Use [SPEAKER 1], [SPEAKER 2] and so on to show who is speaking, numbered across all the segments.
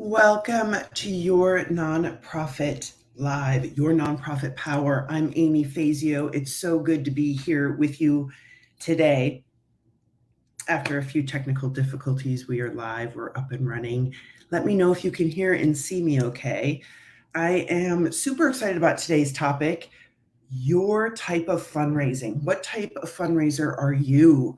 [SPEAKER 1] Welcome to Your Nonprofit Live, Your Nonprofit Power. I'm Amy Fazio. It's so good to be here with you today. After a few technical difficulties, we are live, we're up and running. Let me know if you can hear and see me okay. I am super excited about today's topic, your type of fundraising. What type of fundraiser are you?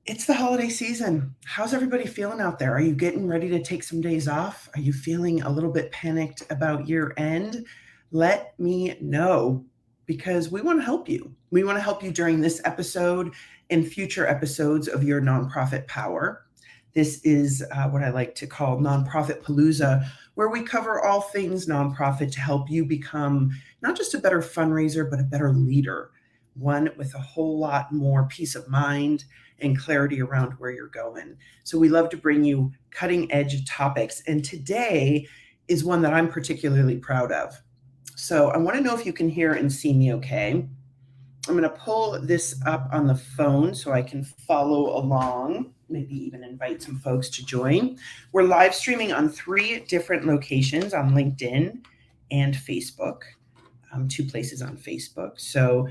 [SPEAKER 1] It's the holiday season. How's everybody feeling out there? Are you getting ready to take some days off? Are you feeling a little bit panicked about year end? Let me know because we want to help you. We want to help you during this episode and future episodes of Your Nonprofit Power. This is what I like to call Nonprofit Palooza, where we cover all things nonprofit to help you become not just a better fundraiser, but a better leader, one with a whole lot more peace of mind and clarity around where you're going. So we love to bring you cutting edge topics. And today is one that I'm particularly proud of. So I want to know if you can hear and see me okay. I'm going to pull this up on the phone so I can follow along, maybe even invite some folks to join. We're live streaming on 3 different locations on LinkedIn and Facebook, 2 places on Facebook. So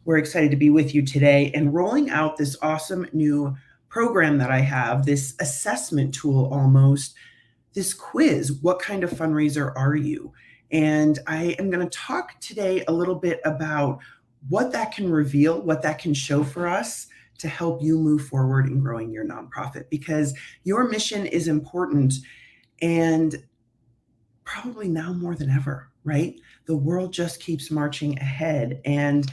[SPEAKER 1] we're excited to be with you today and rolling out this awesome new program that I have, this assessment tool almost, this quiz. What kind of fundraiser are you? And I am going to talk today a little bit about what that can reveal, what that can show for us to help you move forward in growing your nonprofit, because your mission is important and probably now more than ever, right? The world just keeps marching ahead. And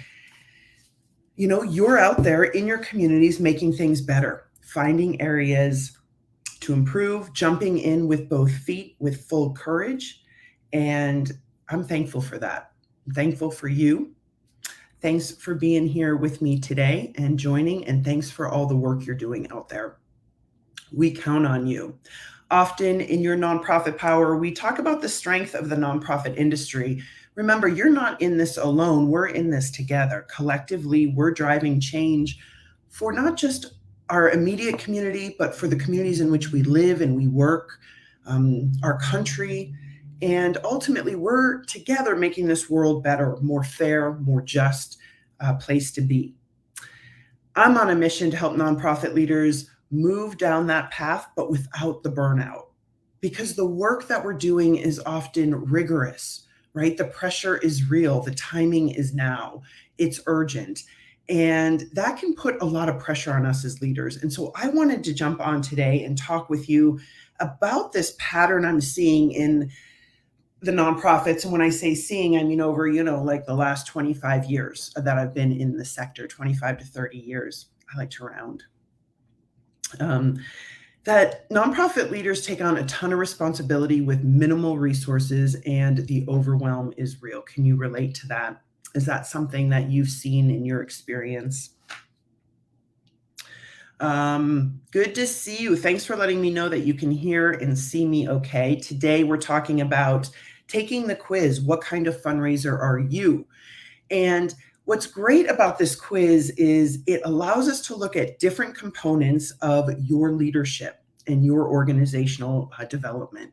[SPEAKER 1] you're out there in your communities making things better, finding areas to improve, jumping in with both feet, with full courage. And I'm thankful for that. I'm thankful for you. Thanks for being here with me today and joining, and thanks for all the work you're doing out there. We count on you. Often in Your Nonprofit Power, we talk about the strength of the nonprofit industry. Remember, you're not in this alone. We're in this together. Collectively, we're driving change for not just our immediate community, but for the communities in which we live and we work, our country. And ultimately, we're together making this world better, more fair, more just place to be. I'm on a mission to help nonprofit leaders move down that path, but without the burnout, because the work that we're doing is often rigorous, right? The pressure is real. The timing is now. It's urgent. And that can put a lot of pressure on us as leaders. And so I wanted to jump on today and talk with you about this pattern I'm seeing in the nonprofits. And when I say seeing, I mean over, like the last 25 years that I've been in the sector, 25 to 30 years. I like to round. That nonprofit leaders take on a ton of responsibility with minimal resources, and the overwhelm is real. Can you relate to that? Is that something that you've seen in your experience? Good to see you. Thanks for letting me know that you can hear and see me okay. Today, we're talking about taking the quiz. What kind of fundraiser are you? And what's great about this quiz is it allows us to look at different components of your leadership and your organizational development.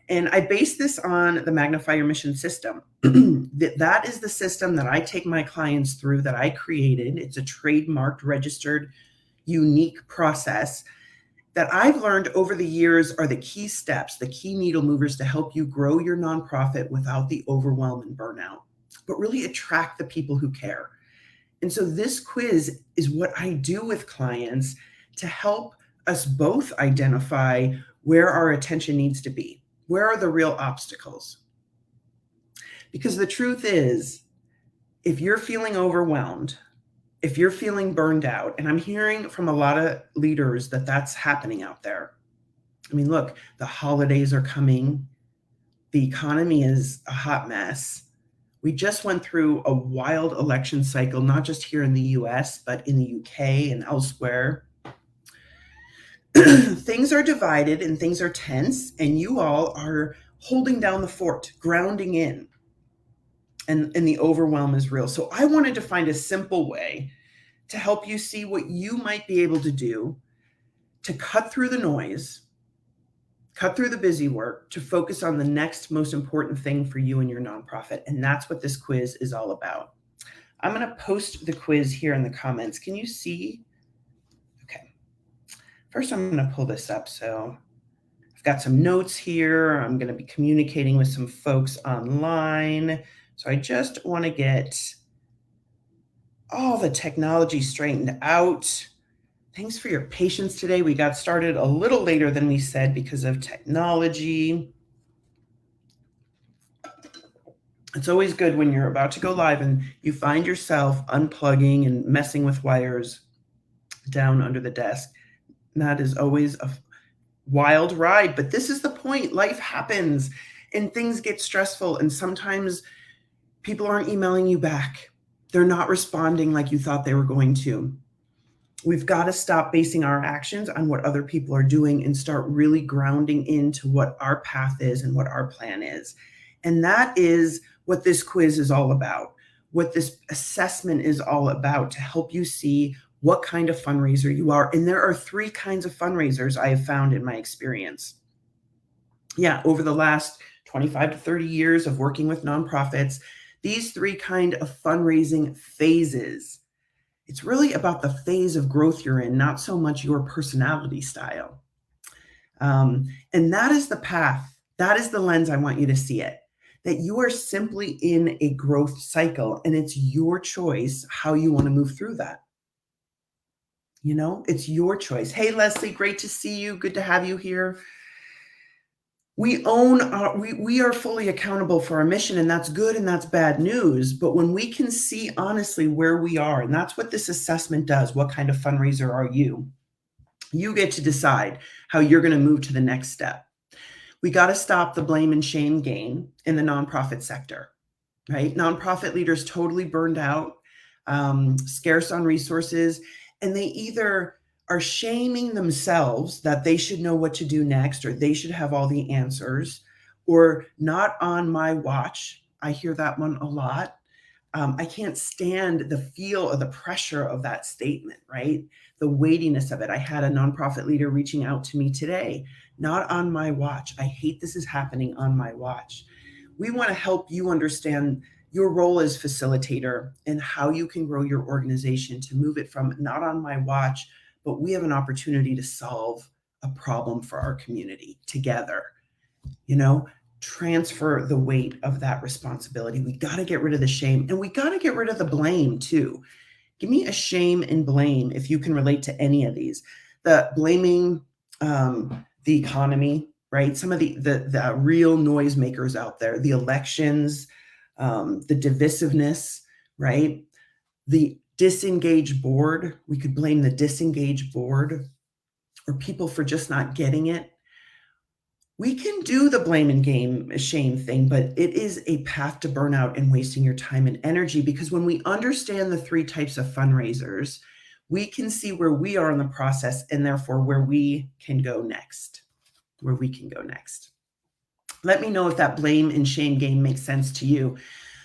[SPEAKER 1] And I base this on the Magnify Your Mission system. That is the system that I take my clients through, that I created. It's a trademarked, registered, unique process that I've learned over the years are the key steps, the key needle movers to help you grow your nonprofit without the overwhelm and burnout, but really attract the people who care. And so this quiz is what I do with clients to help us both identify where our attention needs to be. Where are the real obstacles? Because the truth is, if you're feeling overwhelmed, if you're feeling burned out, and I'm hearing from a lot of leaders that that's happening out there. I mean, look, the holidays are coming. The economy is a hot mess. We just went through a wild election cycle, not just here in the US, but in the UK and elsewhere. Things are divided and things are tense, and you all are holding down the fort, grounding in, and the overwhelm is real. So I wanted to find a simple way to help you see what you might be able to do to cut through the noise, cut through the busy work to focus on the next most important thing for you and your nonprofit. And that's what this quiz is all about. I'm going to post the quiz here in the comments. Can you see? Okay. First, I'm going to pull this up. So I've got some notes here. I'm going to be communicating with some folks online. So I just want to get all the technology straightened out. Thanks for your patience today. We got started a little later than we said because of technology. It's always good when you're about to go live and you find yourself unplugging and messing with wires down under the desk. That is always a wild ride, but this is the point. Life happens and things get stressful, and sometimes people aren't emailing you back. They're not responding like you thought they were going to. We've got to stop basing our actions on what other people are doing and start really grounding into what our path is and what our plan is. And that is what this quiz is all about, what this assessment is all about, to help you see what kind of fundraiser you are. And there are 3 kinds of fundraisers I have found in my experience. Yeah, over the last 25 to 30 years of working with nonprofits, these 3 kind of fundraising phases. It's really about the phase of growth you're in, not so much your personality style. And that is the path. That is the lens I want you to see it, that you are simply in a growth cycle, and it's your choice how you want to move through that. You know, it's your choice. Hey, Leslie, great to see you. Good to have you here. We are fully accountable for our mission, and that's good and that's bad news. But when we can see honestly where we are, and that's what this assessment does, what kind of fundraiser are you? You get to decide how you're going to move to the next step. We got to stop the blame and shame game in the nonprofit sector, right? Nonprofit leaders totally burned out, scarce on resources, and they either are shaming themselves that they should know what to do next, or they should have all the answers, or not on my watch. I hear that one a lot. I can't stand the feel of the pressure of that statement, right? The weightiness of it. I had a nonprofit leader reaching out to me today, not on my watch. I hate this is happening on my watch. We want to help you understand your role as facilitator and how you can grow your organization to move it from not on my watch, but we have an opportunity to solve a problem for our community together. You know, transfer the weight of that responsibility. We got to get rid of the shame, and we got to get rid of the blame too. Give me a shame and blame if you can relate to any of these. The blaming the economy, right? Some of the real noisemakers out there, the elections, the divisiveness, right? The disengaged board. We could blame the disengaged board or people for just not getting it. We can do the blame and shame thing, but it is a path to burnout and wasting your time and energy, because when we understand the 3 types of fundraisers, we can see where we are in the process and therefore where we can go next. Let me know if that blame and shame game makes sense to you.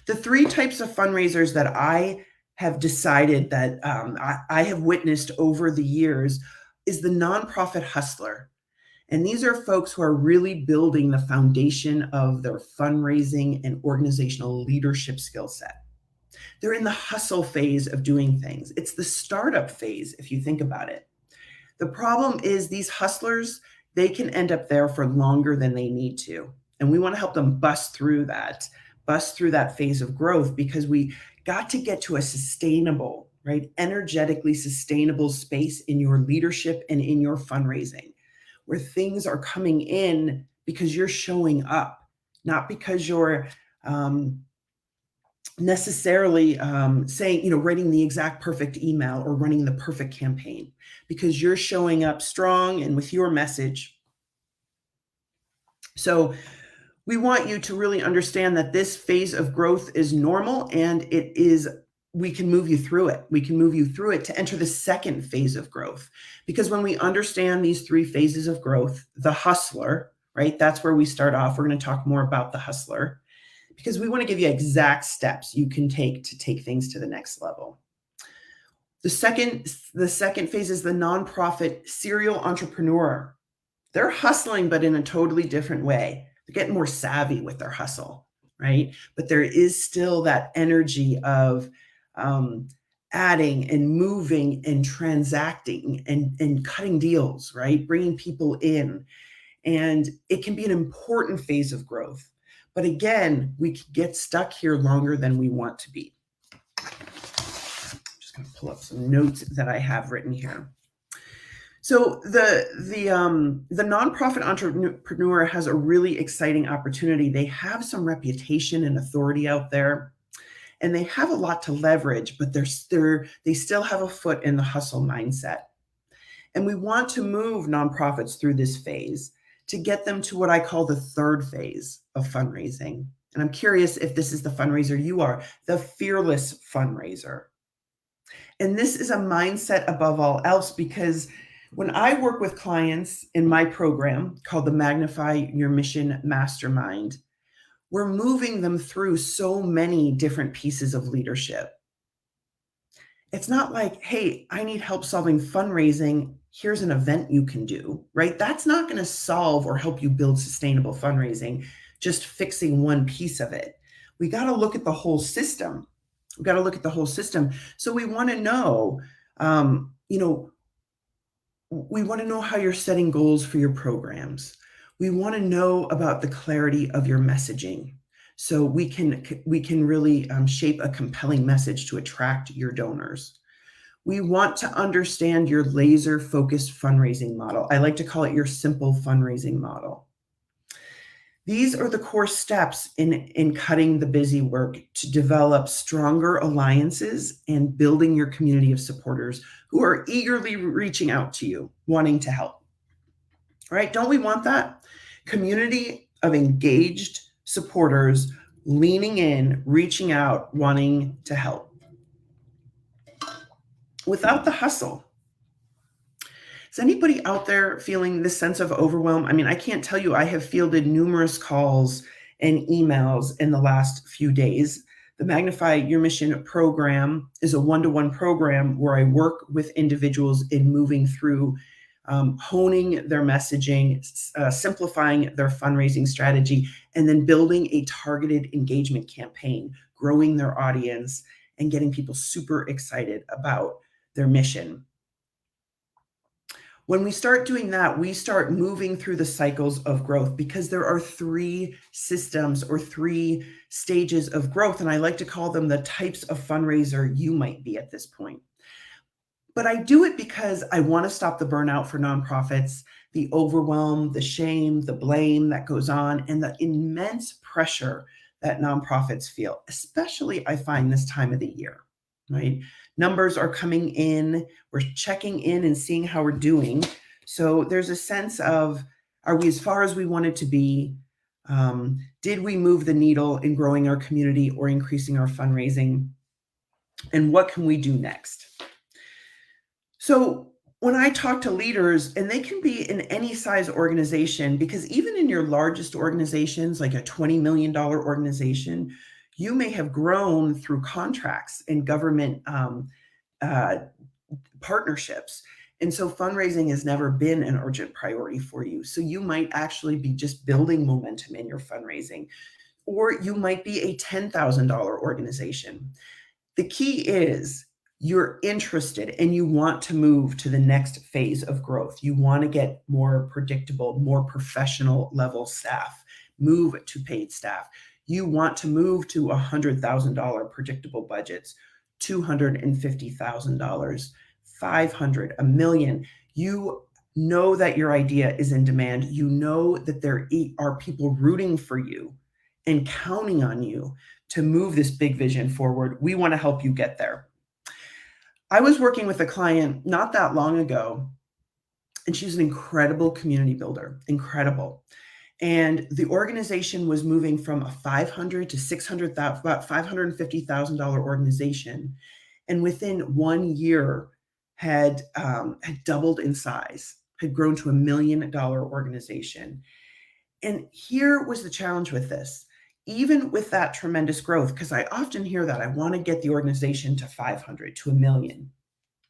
[SPEAKER 1] The 3 types of fundraisers that I have decided that I have witnessed over the years is the nonprofit hustler. And these are folks who are really building the foundation of their fundraising and organizational leadership skill set. They're in the hustle phase of doing things. It's the startup phase, if you think about it. The problem is these hustlers, they can end up there for longer than they need to. And we want to help them bust through that phase of growth, because we got to get to a sustainable, right, energetically sustainable space in your leadership and in your fundraising, where things are coming in because you're showing up, not because you're necessarily saying, writing the exact perfect email or running the perfect campaign, because you're showing up strong and with your message. So we want you to really understand that this phase of growth is normal, and we can move you through it. We can move you through it to enter the second phase of growth. Because when we understand these 3 phases of growth, the hustler, right? That's where we start off. We're going to talk more about the hustler, because we want to give you exact steps you can take to take things to the next level. The second phase is the nonprofit serial entrepreneur. They're hustling, but in a totally different way. They're getting more savvy with their hustle, right? But there is still that energy of adding and moving and transacting and cutting deals, right? Bringing people in. And it can be an important phase of growth. But again, we can get stuck here longer than we want to be. I'm just going to pull up some notes that I have written here. So the nonprofit entrepreneur has a really exciting opportunity. They have some reputation and authority out there, and they have a lot to leverage, but they still have a foot in the hustle mindset. And we want to move nonprofits through this phase to get them to what I call the third phase of fundraising. And I'm curious if this is the fundraiser you are, the fearless fundraiser. And this is a mindset above all else, because when I work with clients in my program called the Magnify Your Mission Mastermind, we're moving them through so many different pieces of leadership. It's not like, hey, I need help solving fundraising. Here's an event you can do, right? That's not going to solve or help you build sustainable fundraising, just fixing one piece of it. We got to look at the whole system. We got to look at the whole system. So we want to know, we want to know how you're setting goals for your programs. We want to know about the clarity of your messaging, so we can really shape a compelling message to attract your donors. We want to understand your laser focused fundraising model. I like to call it your simple fundraising model. These are the core steps in cutting the busy work to develop stronger alliances and building your community of supporters who are eagerly reaching out to you, wanting to help. Right? Don't we want that? Community of engaged supporters leaning in, reaching out, wanting to help. Without the hustle. Is anybody out there feeling this sense of overwhelm? I mean, I can't tell you, I have fielded numerous calls and emails in the last few days. The Magnify Your Mission program is a one-to-one program where I work with individuals in moving through honing their messaging, simplifying their fundraising strategy, and then building a targeted engagement campaign, growing their audience, and getting people super excited about their mission. When we start doing that, we start moving through the cycles of growth, because there are 3 systems or 3 stages of growth. And I like to call them the types of fundraiser you might be at this point. But I do it because I want to stop the burnout for nonprofits, the overwhelm, the shame, the blame that goes on, and the immense pressure that nonprofits feel, especially I find this time of the year, right? Numbers are coming in, we're checking in and seeing how we're doing. So there's a sense of, are we as far as we wanted to be? Did we move the needle in growing our community or increasing our fundraising? And what can we do next? So when I talk to leaders, and they can be in any size organization, because even in your largest organizations, like a $20 million organization, you may have grown through contracts and government partnerships. And so fundraising has never been an urgent priority for you. So you might actually be just building momentum in your fundraising, or you might be a $10,000 organization. The key is you're interested and you want to move to the next phase of growth. You want to get more predictable, more professional level staff, move to paid staff. You want to move to $100,000 predictable budgets, $250,000, $500,000, $1 million. You know that your idea is in demand. You know that there are people rooting for you and counting on you to move this big vision forward. We want to help you get there. I was working with a client not that long ago, and she's an incredible community builder, incredible. And the organization was moving from a $500,000 to $600,000, about $550,000 organization, and within 1 year had doubled in size, had grown to $1 million organization. And here was the challenge with this. Even with that tremendous growth, because I often hear that I want to get the organization to 500 to $1 million.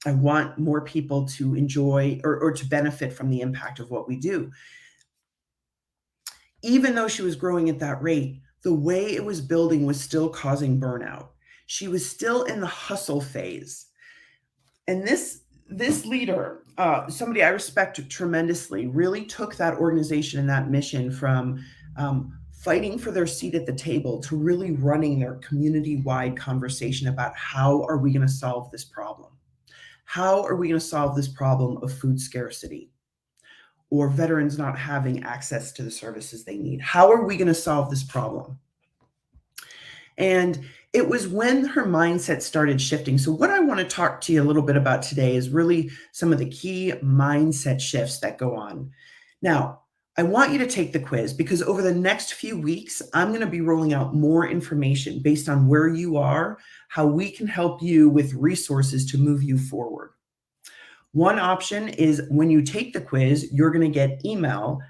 [SPEAKER 1] I want more people to enjoy or to benefit from the impact of what we do. Even though she was growing at that rate, the way it was building was still causing burnout. She was still in the hustle phase. And this leader, somebody I respect tremendously, really took that organization and that mission from fighting for their seat at the table to really running their community-wide conversation about how are we going to solve this problem? How are we going to solve this problem of food scarcity or veterans not having access to the services they need? How are we going to solve this problem? And it was when her mindset started shifting. So, what I want to talk to you a little bit about today is really some of the key mindset shifts that go on. Now, I want you to take the quiz because over the next few weeks, I'm going to be rolling out more information based on where you are, how we can help you with resources to move you forward. One option is when you take the quiz, you're going to get email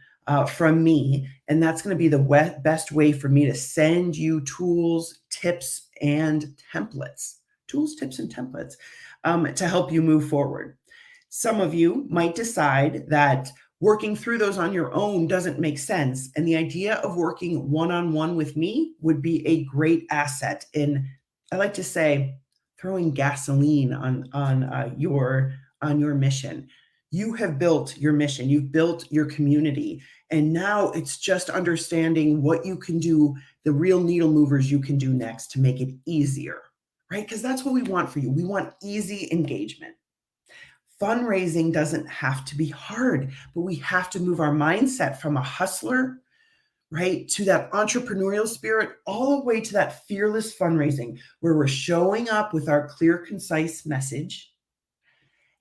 [SPEAKER 1] from me, and that's going to be the best way for me to send you tools, tips, and templates. Tools, tips, and templates to help you move forward. Some of you might decide that working through those on your own doesn't make sense, and the idea of working one-on-one with me would be a great asset in, I like to say, throwing gasoline on your mission. You have built your mission, you've built your community, and now it's just understanding what you can do, the real needle movers you can do next to make it easier, right? Because that's what we want for you. We want easy engagement. Fundraising doesn't have to be hard, but we have to move our mindset from a hustler, right, to that entrepreneurial spirit, all the way to that fearless fundraising where we're showing up with our clear, concise message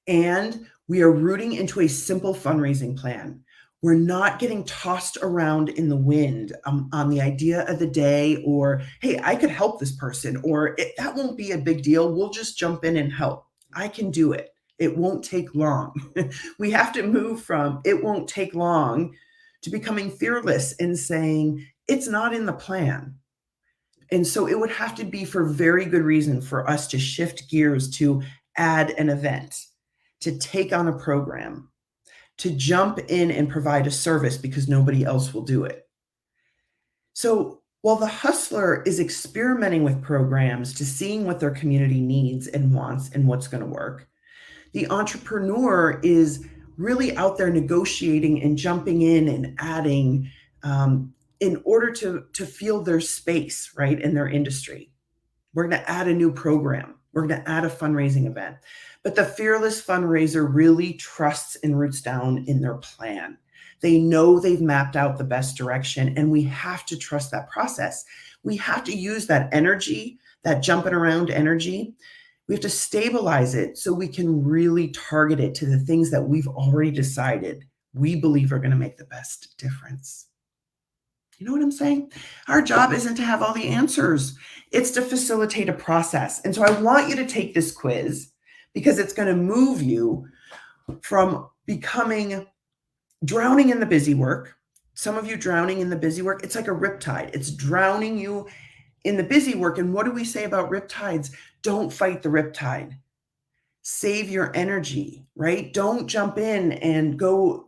[SPEAKER 1] and we are rooting into a simple fundraising plan. We're not getting tossed around in the wind on the idea of the day or, hey, I could help this person, or that won't be a big deal. We'll just jump in and help. I can do it. It won't take long. We have to move from it won't take long to becoming fearless and saying it's not in the plan. And so it would have to be for very good reason for us to shift gears to add an event, to take on a program, to jump in and provide a service because nobody else will do it. So while the hustler is experimenting with programs to seeing what their community needs and wants and what's going to work, the entrepreneur is really out there negotiating and jumping in and adding in order to feel their space, right, in their industry. We're going to add a new program. We're going to add a fundraising event. But the fearless fundraiser really trusts and roots down in their plan. They know they've mapped out the best direction, and we have to trust that process. We have to use that energy, that jumping around energy. We have to stabilize it so we can really target it to the things that we've already decided we believe are going to make the best difference. You know what I'm saying? Our job isn't to have all the answers. It's to facilitate a process. And so I want you to take this quiz because it's going to move you from drowning in the busy work. Some of you drowning in the busy work, it's like a riptide. It's drowning you in the busy work. And what do we say about riptides? Don't fight the riptide. Save your energy, right? Don't jump in and go,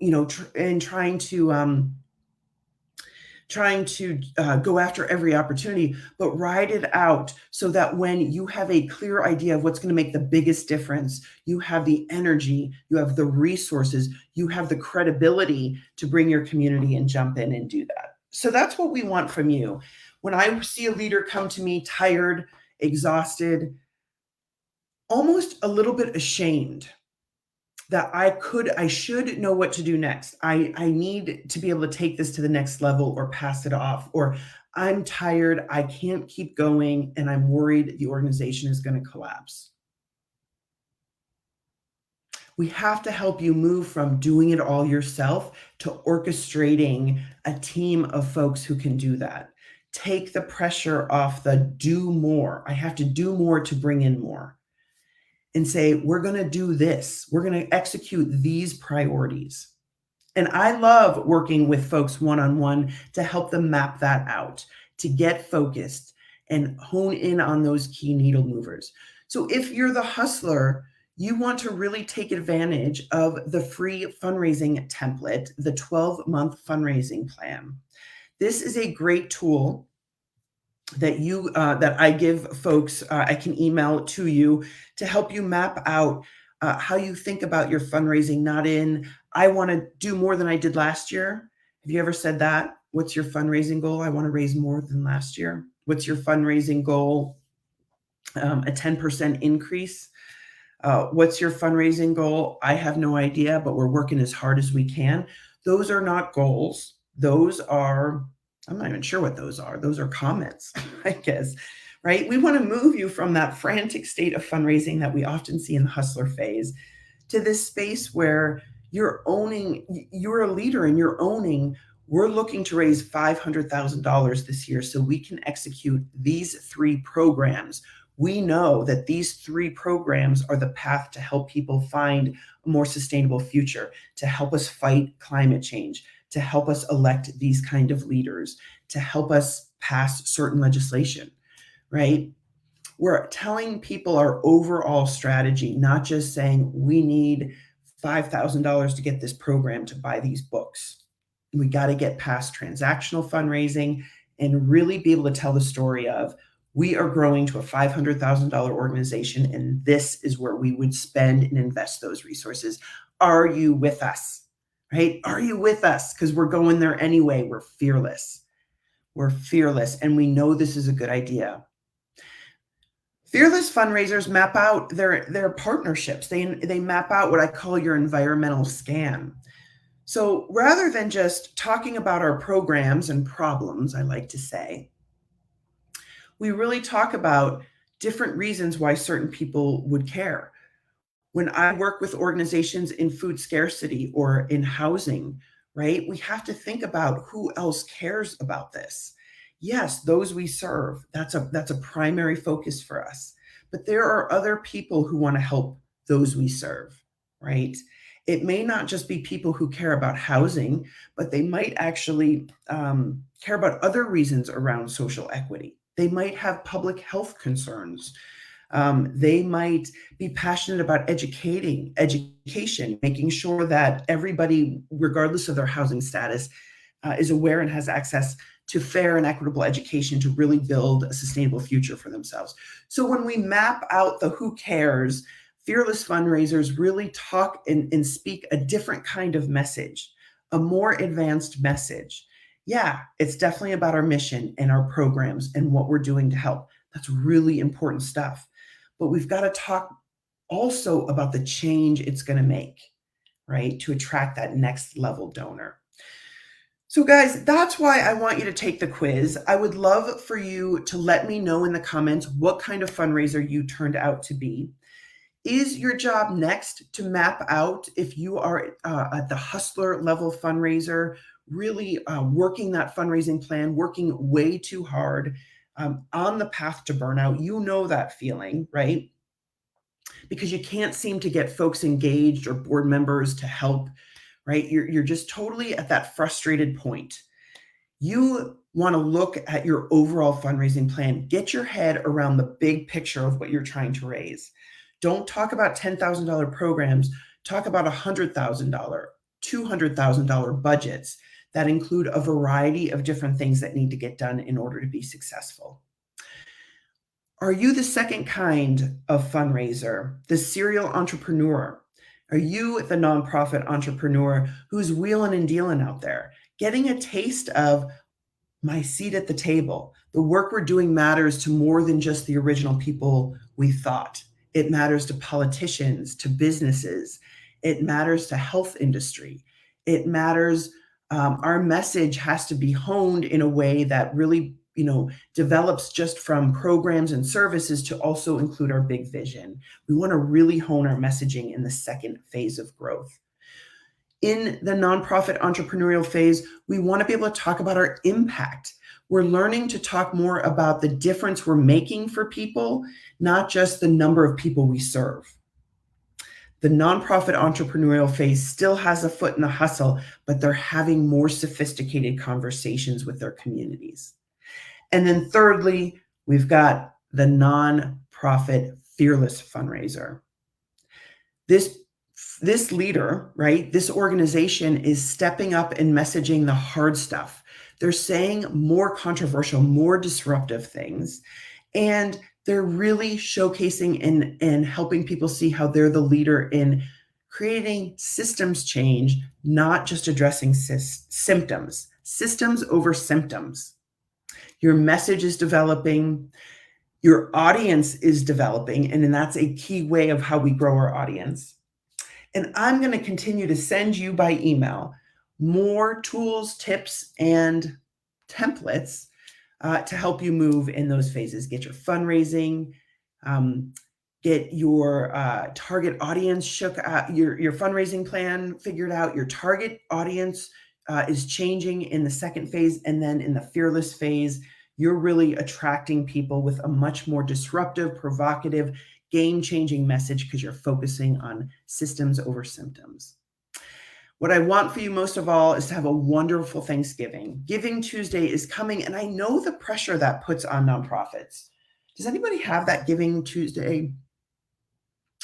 [SPEAKER 1] trying to go after every opportunity, but ride it out so that when you have a clear idea of what's going to make the biggest difference, you have the energy, you have the resources, you have the credibility to bring your community and jump in and do that. So that's what we want from you. When I see a leader come to me tired, exhausted, almost a little bit ashamed that I should know what to do next. I need to be able to take this to the next level or pass it off, or I'm tired, I can't keep going, and I'm worried the organization is going to collapse. We have to help you move from doing it all yourself to orchestrating a team of folks who can do that. Take the pressure off the do more. I have to do more to bring in more. And say, we're going to do this. We're going to execute these priorities. And I love working with folks one-on-one to help them map that out, to get focused and hone in on those key needle movers. So if you're the hustler, you want to really take advantage of the free fundraising template, the 12-month fundraising plan. This is a great tool that I give folks. I can email to you to help you map out how you think about your fundraising. Not in, I want to do more than I did last year. Have you ever said that? What's your fundraising goal? I want to raise more than last year. What's your fundraising goal? A 10% increase. What's your fundraising goal? I have no idea, but we're working as hard as we can. Those are not goals. Those are, I'm not even sure what those are. Those are comments, I guess, right? We want to move you from that frantic state of fundraising that we often see in the hustler phase to this space where you're owning, you're a leader and you're owning. We're looking to raise $500,000 this year so we can execute these 3 programs. We know that these 3 programs are the path to help people find a more sustainable future, to help us fight climate change, to help us elect these kind of leaders, to help us pass certain legislation, right? We're telling people our overall strategy, not just saying we need $5,000 to get this program to buy these books. We got to get past transactional fundraising and really be able to tell the story of we are growing to a $500,000 organization, and this is where we would spend and invest those resources. Are you with us? Right? Are you with us? Because we're going there anyway. We're fearless. We're fearless, and we know this is a good idea. Fearless fundraisers map out their partnerships. They map out what I call your environmental scan. So rather than just talking about our programs and problems, I like to say, we really talk about different reasons why certain people would care. When I work with organizations in food scarcity or in housing, right, we have to think about who else cares about this. Yes, those we serve, that's a primary focus for us. But there are other people who want to help those we serve, right? It may not just be people who care about housing, but they might actually care about other reasons around social equity. They might have public health concerns. They might be passionate about education, making sure that everybody, regardless of their housing status, is aware and has access to fair and equitable education to really build a sustainable future for themselves. So when we map out the who cares, fearless fundraisers really talk and speak a different kind of message, a more advanced message. Yeah, it's definitely about our mission and our programs and what we're doing to help. That's really important stuff. But we've got to talk also about the change it's going to make, right, to attract that next level donor. So, guys, that's why I want you to take the quiz. I would love for you to let me know in the comments what kind of fundraiser you turned out to be. Is your job next to map out if you are at the hustler level fundraiser, really working that fundraising plan, working way too hard, on the path to burnout? You know that feeling, right? Because you can't seem to get folks engaged or board members to help, right? You're just totally at that frustrated point. You want to look at your overall fundraising plan. Get your head around the big picture of what you're trying to raise. Don't talk about $10,000 programs. Talk about $100,000, $200,000 budgets that include a variety of different things that need to get done in order to be successful. Are you the second kind of fundraiser, the serial entrepreneur? Are you the nonprofit entrepreneur who's wheeling and dealing out there, getting a taste of my seat at the table? The work we're doing matters to more than just the original people we thought. It matters to politicians, to businesses. It matters to health industry. It matters. Our message has to be honed in a way that really, develops just from programs and services to also include our big vision. We want to really hone our messaging in the second phase of growth. In the nonprofit entrepreneurial phase, we want to be able to talk about our impact. We're learning to talk more about the difference we're making for people, not just the number of people we serve. The nonprofit entrepreneurial phase still has a foot in the hustle, but they're having more sophisticated conversations with their communities. And then thirdly, we've got the nonprofit fearless fundraiser. This this leader, right? This organization is stepping up and messaging the hard stuff. They're saying more controversial, more disruptive things, and they're really showcasing and helping people see how they're the leader in creating systems change, not just addressing symptoms. Systems over symptoms. Your message is developing, your audience is developing, and then that's a key way of how we grow our audience. And I'm going to continue to send you by email more tools, tips, and templates to help you move in those phases. Get your fundraising, get your target audience your fundraising plan figured out. Your target audience is changing in the second phase. And then in the fearless phase, you're really attracting people with a much more disruptive, provocative, game-changing message because you're focusing on systems over symptoms. What I want for you most of all is to have a wonderful Thanksgiving. Giving Tuesday is coming, and I know the pressure that puts on nonprofits. Does anybody have that Giving Tuesday,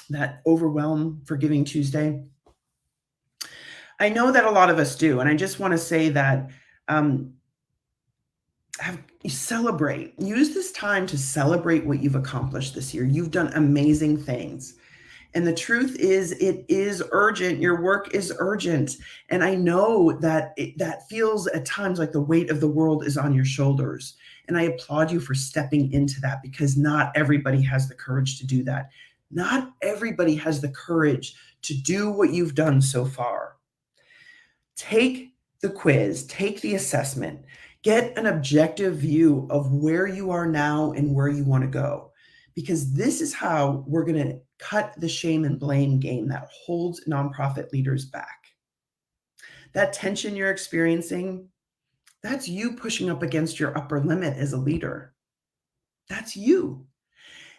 [SPEAKER 1] that overwhelm for Giving Tuesday? I know that a lot of us do, and I just want to say that celebrate. Use this time to celebrate what you've accomplished this year. You've done amazing things. And the truth is, it is urgent. Your work is urgent. And I know that that feels at times like the weight of the world is on your shoulders. And I applaud you for stepping into that, because not everybody has the courage to do that. Not everybody has the courage to do what you've done so far. Take the quiz, take the assessment, get an objective view of where you are now and where you want to go, because this is how we're going to cut the shame and blame game that holds nonprofit leaders back. That tension you're experiencing, that's you pushing up against your upper limit as a leader. That's you.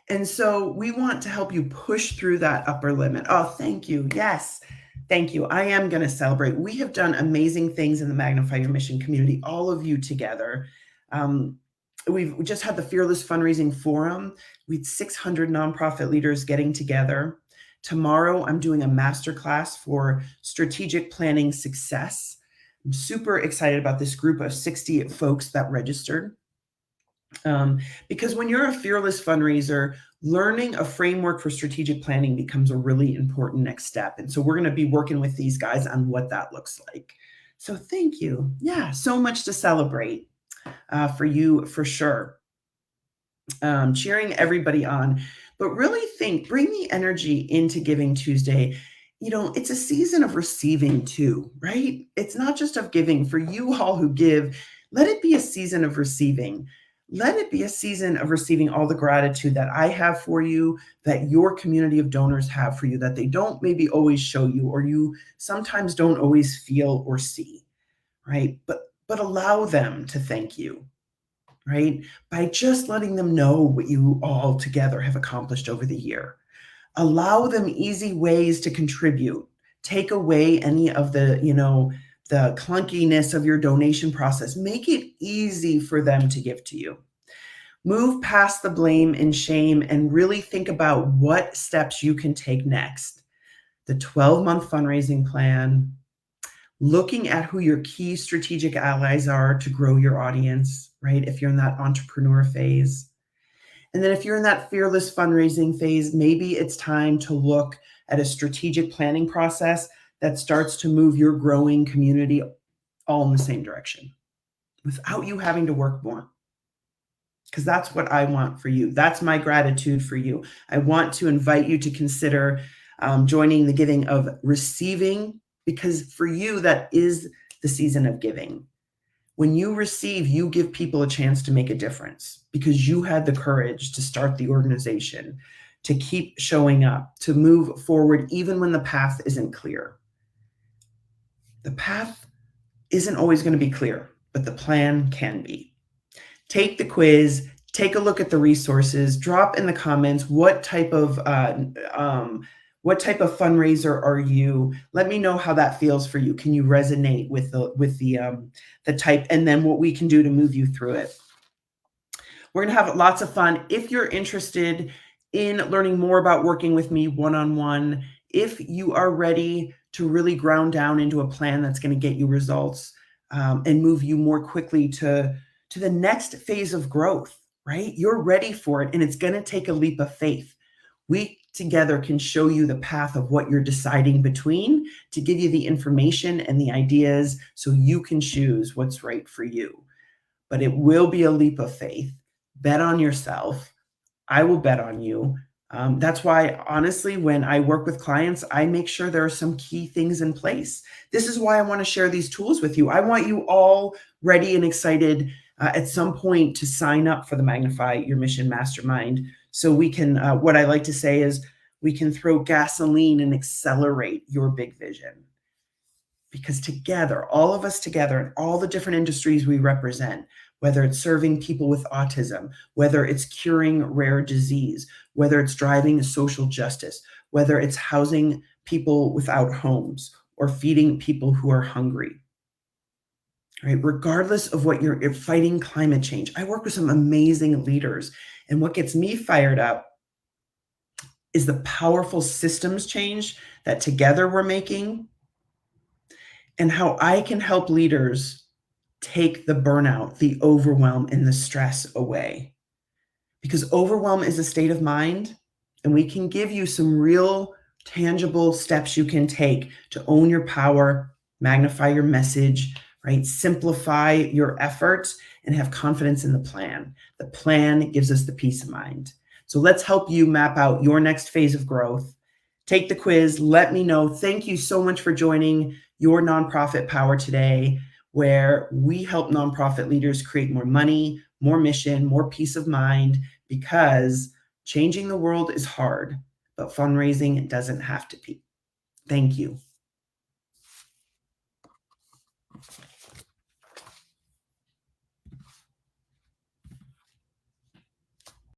[SPEAKER 1] And so we want to help you push through that upper limit. Oh, thank you. Yes. Thank you. I am going to celebrate. We have done amazing things in the Magnify Your Mission community, all of you together. We've just had the Fearless Fundraising Forum. We had 600 nonprofit leaders getting together. Tomorrow, I'm doing a masterclass for strategic planning success. I'm super excited about this group of 60 folks that registered. Because when you're a fearless fundraiser, learning a framework for strategic planning becomes a really important next step. And so we're going to be working with these guys on what that looks like. So thank you. Yeah, so much to celebrate for you, for sure. Cheering everybody on, but really bring the energy into Giving Tuesday. You know, it's a season of receiving too, right? It's not just of giving. For you all who give, let it be a season of receiving. Let it be a season of receiving all the gratitude that I have for you, that your community of donors have for you, that they don't maybe always show you, or you sometimes don't always feel or see, right? But allow them to thank you, right? By just letting them know what you all together have accomplished over the year. Allow them easy ways to contribute. Take away any of the, the clunkiness of your donation process. Make it easy for them to give to you. Move past the blame and shame and really think about what steps you can take next. The 12-month fundraising plan, looking at who your key strategic allies are to grow your audience, right? If you're in that entrepreneur phase. And then if you're in that fearless fundraising phase, maybe it's time to look at a strategic planning process that starts to move your growing community all in the same direction without you having to work more. Because that's what I want for you. That's my gratitude for you. I want to invite you to consider joining the giving of receiving, because for you, that is the season of giving. When you receive, you give people a chance to make a difference because you had the courage to start the organization, to keep showing up, to move forward even when the path isn't clear. The path isn't always going to be clear, but the plan can be. Take the quiz, take a look at the resources, drop in the comments what type of fundraiser are you? Let me know how that feels for you. Can you resonate with the type, and then what we can do to move you through it. We're going to have lots of fun. If you're interested in learning more about working with me one-on-one, if you are ready to really ground down into a plan that's going to get you results, and move you more quickly to the next phase of growth, right? You're ready for it, and it's going to take a leap of faith. We together can show you the path of what you're deciding between to give you the information and the ideas so you can choose what's right for you. But it will be a leap of faith. Bet on yourself. I will bet on you. That's why, honestly, when I work with clients, I make sure there are some key things in place. This is why I want to share these tools with you. I want you all ready and excited at some point to sign up for the Magnify Your Mission Mastermind. So we can, what I like to say is, we can throw gasoline and accelerate your big vision. Because together, all of us together, in all the different industries we represent, whether it's serving people with autism, whether it's curing rare disease, whether it's driving social justice, whether it's housing people without homes or feeding people who are hungry, right? Regardless of what you're fighting climate change. I work with some amazing leaders, and what gets me fired up is the powerful systems change that together we're making, and how I can help leaders take the burnout, the overwhelm, and the stress away. Because overwhelm is a state of mind, and we can give you some real tangible steps you can take to own your power, magnify your message, right? Simplify your efforts and have confidence in the plan. The plan gives us the peace of mind. So let's help you map out your next phase of growth. Take the quiz. Let me know. Thank you so much for joining Your Nonprofit Power today, where we help nonprofit leaders create more money, more mission, more peace of mind, because changing the world is hard, but fundraising doesn't have to be. Thank you.